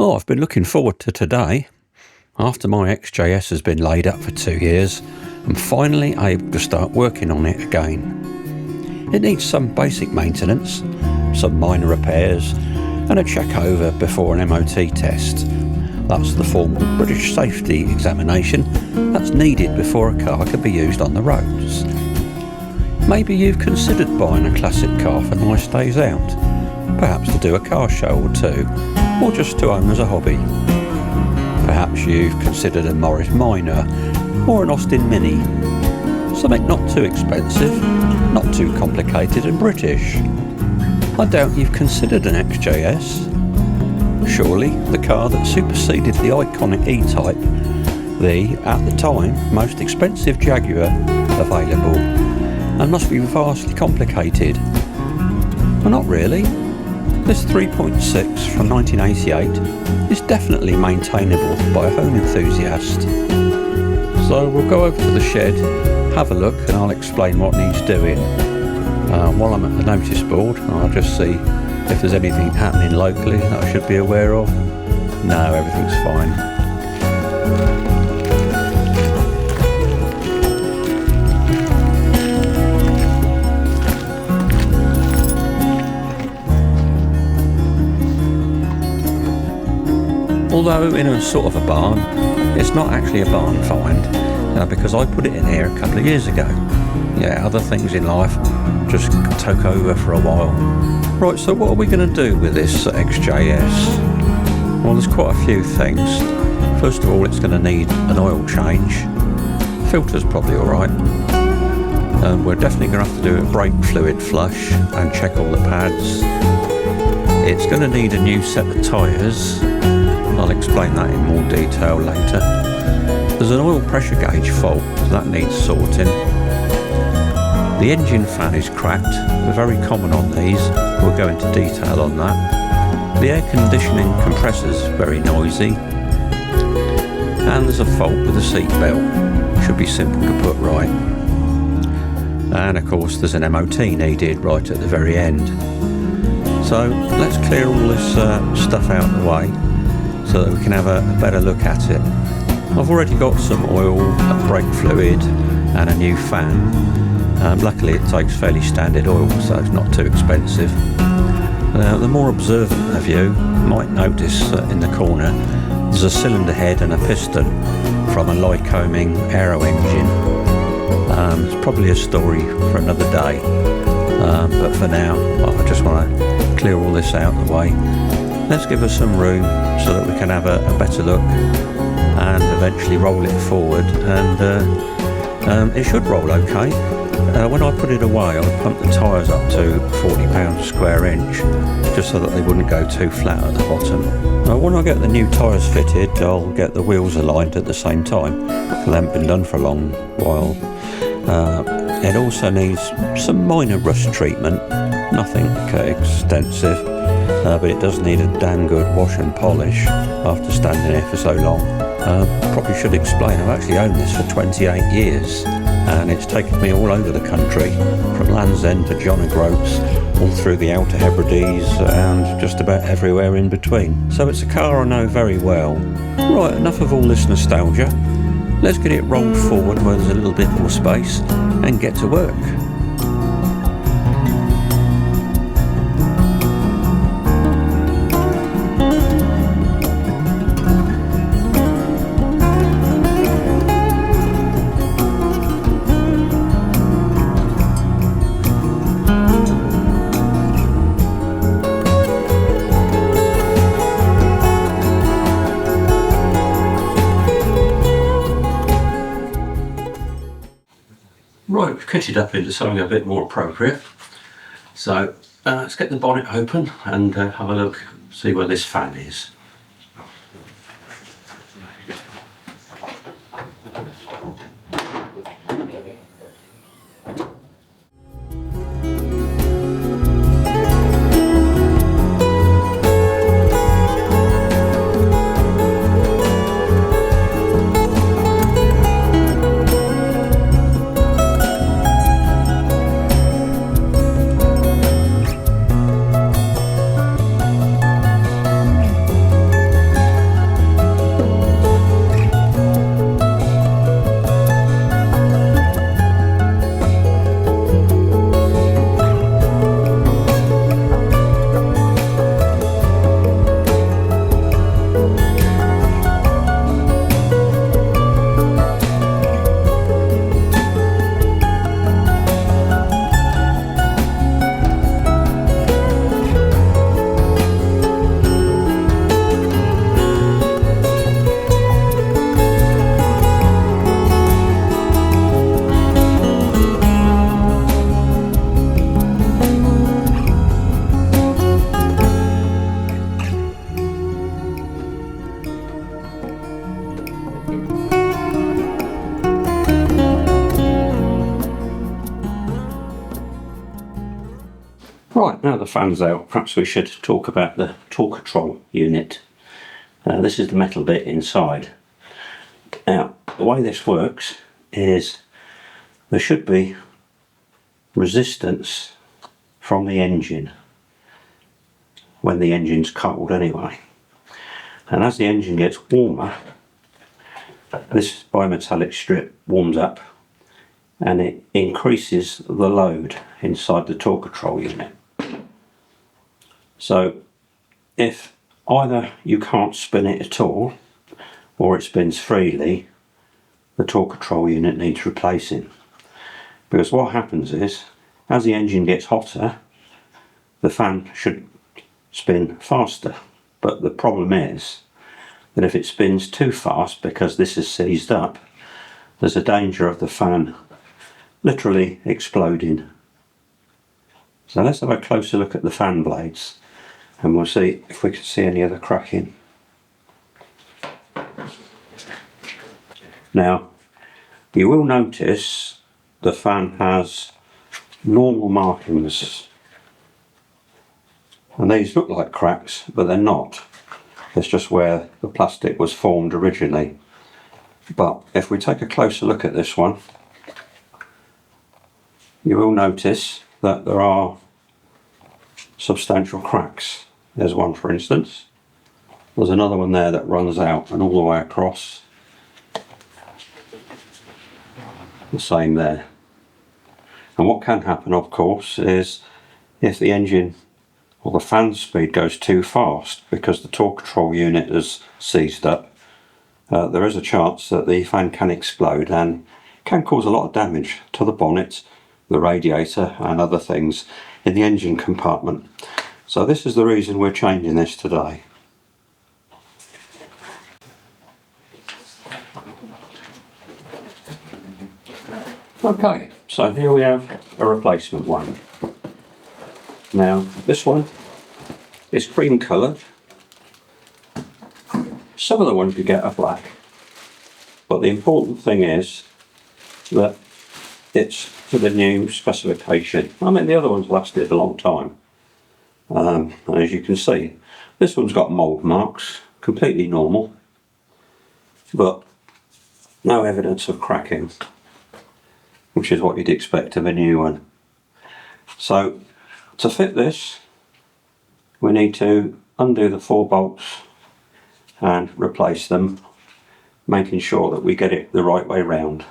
Oh, I've been looking forward to today. After my XJ-S has been laid up for 2 years, I'm finally able to start working on it again. It needs some basic maintenance, some minor repairs, and a check over before an MOT test. That's the formal British safety examination that's needed before a car can be used on the roads. Maybe you've considered buying a classic car for nice days out, perhaps to do a car show or two, or just to own as a hobby. Perhaps you've considered a Morris Minor or an Austin Mini. Something not too expensive, not too complicated and British. I doubt you've considered an XJ-S. Surely the car that superseded the iconic E-Type, the, at the time, most expensive Jaguar available, and must be vastly complicated. Well, not really. This 3.6 from 1988 is definitely maintainable by a home enthusiast. So we'll go over to the shed, have a look, and I'll explain what needs doing. While I'm at the notice board, I'll just see if there's anything happening locally that I should be aware of. No, everything's fine. Although in a sort of a barn, it's not actually a barn find, because I put it in here a couple of years ago. Yeah, other things in life just took over for a while. Right, so what are we going to do with this XJ-S? Well, there's quite a few things. First of all, it's going to need an oil change. Filter's probably alright. We're definitely going to have to do a brake fluid flush and check all the pads. It's going to need a new set of tyres. I'll explain that in more detail later. There's an oil pressure gauge fault, so that needs sorting. The engine fan is cracked, they're very common on these, we'll go into detail on that. The air conditioning compressor's very noisy. And there's a fault with the seat belt, should be simple to put right. And of course there's an MOT needed right at the very end. So let's clear all this stuff out of the way, so that we can have a better look at it. I've already got some oil, brake fluid and a new fan. Luckily it takes fairly standard oil, so it's not too expensive. The more observant of you might notice in the corner there's a cylinder head and a piston from a Lycoming aero engine. It's probably a story for another day, but for now I just want to clear all this out of the way. Let's give us some room so that we can have a better look and eventually roll it forward, and it should roll okay. When I put it away, I pumped the tyres up to 40 pounds a square inch just so that they wouldn't go too flat at the bottom. When I get the new tyres fitted, I'll get the wheels aligned at the same time. They haven't been done for a long while. It also needs some minor rust treatment, nothing extensive. But it does need a damn good wash and polish after standing here for so long. Probably should explain, I've actually owned this for 28 years and it's taken me all over the country, from Land's End to John O'Groats, all through the Outer Hebrides and just about everywhere in between. So it's a car I know very well. Right, enough of all this nostalgia. Let's get it rolled forward where there's a little bit more space and get to work. Right, we've kitted up into something a bit more appropriate. So let's get the bonnet open and have a look, see where this fan is. Right, now the fan's out, perhaps we should talk about the Torquatrol unit. This is the metal bit inside. Now, the way this works is there should be resistance from the engine when the engine's cold anyway. And as the engine gets warmer, this bimetallic strip warms up and it increases the load inside the Torquatrol unit. So if either you can't spin it at all or it spins freely, the Torquatrol unit needs replacing. Because what happens is, as the engine gets hotter, the fan should spin faster. But the problem is that if it spins too fast because this is seized up, there's a danger of the fan literally exploding. So let's have a closer look at the fan blades and we'll see if we can see any other cracking. Now, you will notice the fan has normal markings, and these look like cracks, but they're not. It's just where the plastic was formed originally. But if we take a closer look at this one, you will notice that there are substantial cracks. There's one, for instance. There's another one there that runs out and all the way across. The same there. And what can happen, of course, is if the engine or the fan speed goes too fast because the Torquatrol unit is seized up, there is a chance that the fan can explode and can cause a lot of damage to the bonnet, the radiator and other things in the engine compartment. So this is the reason we're changing this today. Okay, so here we have a replacement one. Now this one is cream coloured. Some of the ones you get are black, but the important thing is that it's to the new specification. I mean, the other ones lasted a long time. And as you can see, this one's got mould marks, completely normal, but no evidence of cracking, which is what you'd expect of a new one. So to fit this, we need to undo the 4 bolts and replace them, making sure that we get it the right way round.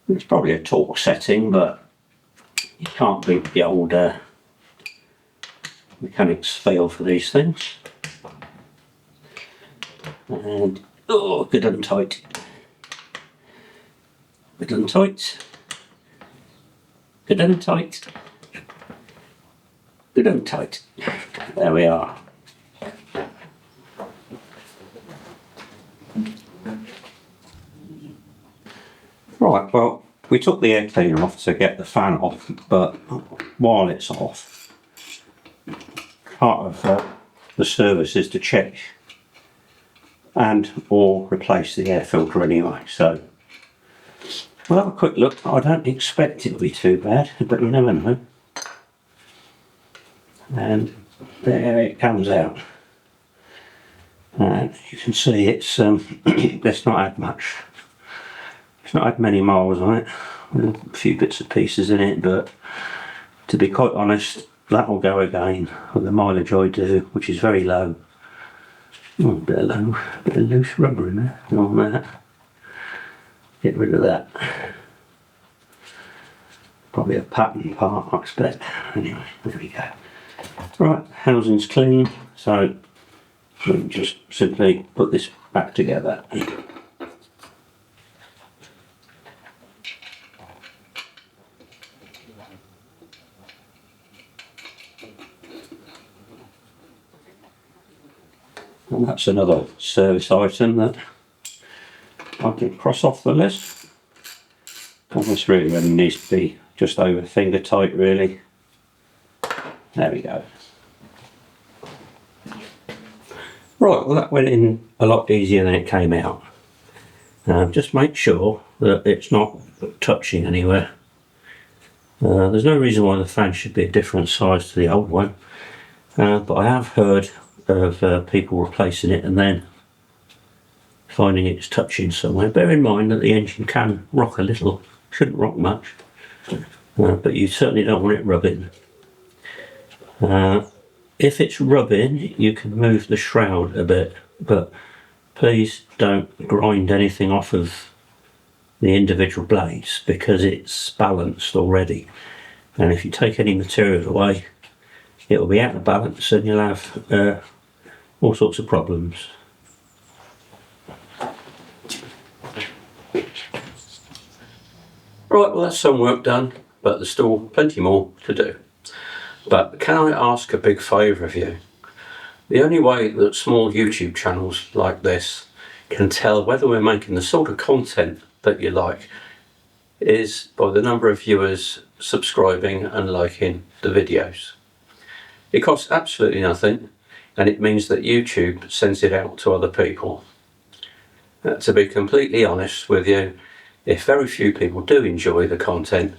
It's probably a torque setting, but you can't beat the old mechanics feel for these things. And oh, good and tight. Good and tight. Good and tight. Good and tight. There we are. Right, well, we took the air cleaner off to get the fan off, but while it's off, part of the service is to check and or replace the air filter anyway. So we'll have a quick look. I don't expect it to be too bad, but you never know. And there it comes out. And you can see it's it's not had much. It's not had many miles on it. A few bits and pieces in it, but to be quite honest, that will go again with the mileage I do, which is very low. Oh, a bit of loose rubber in there on that. Get rid of that. Probably a pattern part, I expect. Anyway, there we go. Right, housing's clean, so we can just simply put this back together. And that's another service item that I can cross off the list. And this really only needs to be just over finger tight, really. There we go. Right, well that went in a lot easier than it came out. Just make sure that it's not touching anywhere. There's no reason why the fan should be a different size to the old one, but I have heard of people replacing it and then finding it's touching somewhere. Bear in mind that the engine can rock a little, shouldn't rock much, but you certainly don't want it rubbing. If it's rubbing, you can move the shroud a bit, but please don't grind anything off of the individual blades because it's balanced already, and if you take any material away it will be out of balance and you'll have all sorts of problems. Right, well that's some work done, but there's still plenty more to do. But can I ask a big favour of you? The only way that small YouTube channels like this can tell whether we're making the sort of content that you like is by the number of viewers subscribing and liking the videos. It costs absolutely nothing, and it means that YouTube sends it out to other people. To be completely honest with you, if very few people do enjoy the content,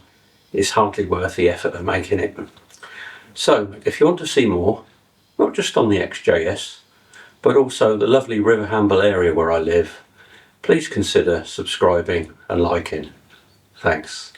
it's hardly worth the effort of making it. So if you want to see more, not just on the XJ-S, but also the lovely River Hamble area where I live, please consider subscribing and liking. Thanks.